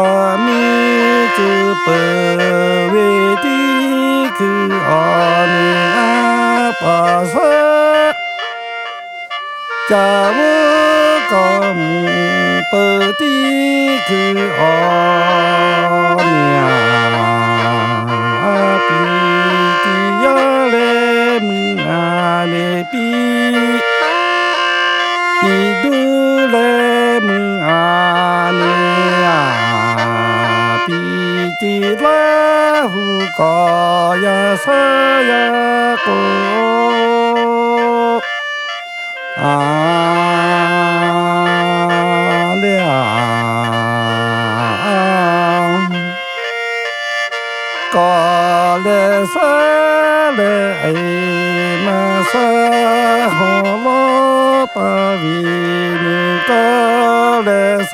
阿弥陀佛为的คือ阿弥陀佛家我个母不的คือ阿弥比的呀嘞姆阿嘞比比嘟嘞姆阿嘞呀比的拉胡高呀萨呀高啊了高嘞萨嘞哎嘛萨好罗巴维尼高嘞萨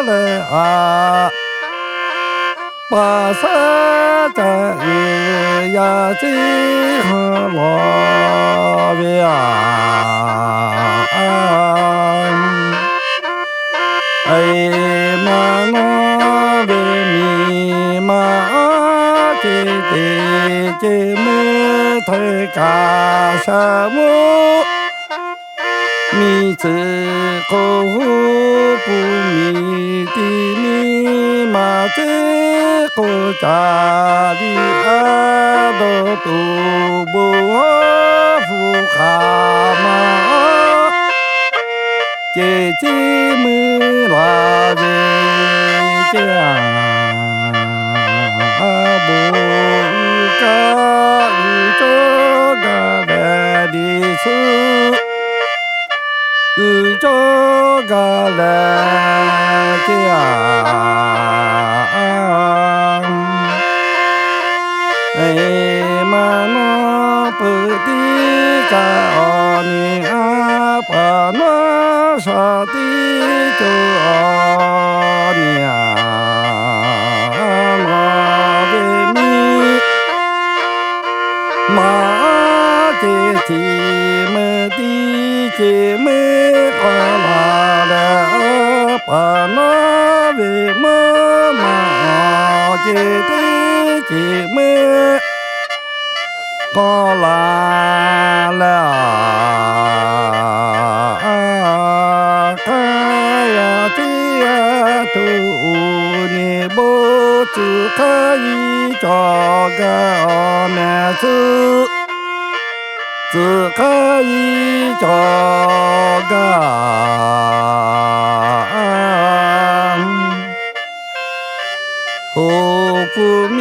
嘞啊巴萨扎日呀吉哈罗维啊哎嘛那维尼嘛吉吉吉么推嘎沙姆米子口不米的米嘛子口家的阿多都不服哈嘛姐姐们拉人家不嘎宇宙嘎来的事宇宙嘎来家哎嘛那不的嘎阿尼阿巴那沙的就阿尼啊嘛为米嘛的提么的提么阿拉的巴那为么嘛的的提么阿拉了卡呀的呀图尼波子卡伊扎个阿弥子子卡伊扎个后不米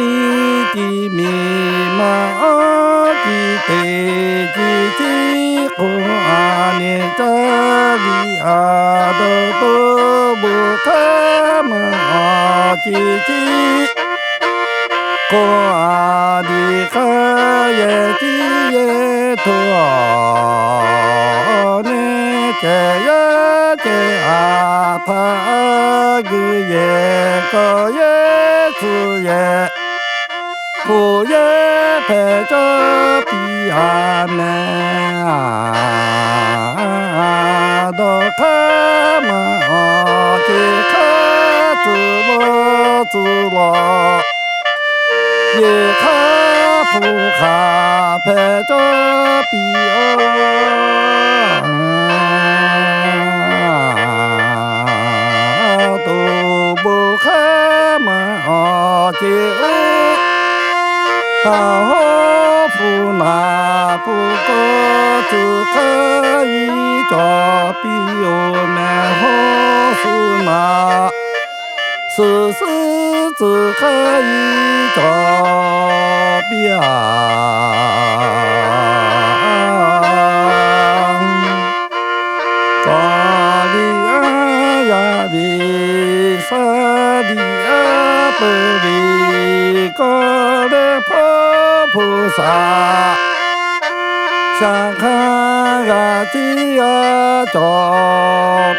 的米嘛的得吉吉公阿尼扎里阿多多不卡嘛阿吉吉公阿的卡耶吉耶托呢这呀这阿他个耶个耶子耶不耶陪着比阿妹都卡嘛去卡子罗也卡不卡陪着比都不卡嘛去好不那不过只可以找比我们好是那是只可以找比啊嘎里啊呀比沙里啊贝里嘎勒婆菩萨想看个吉呀找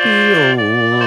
比哦。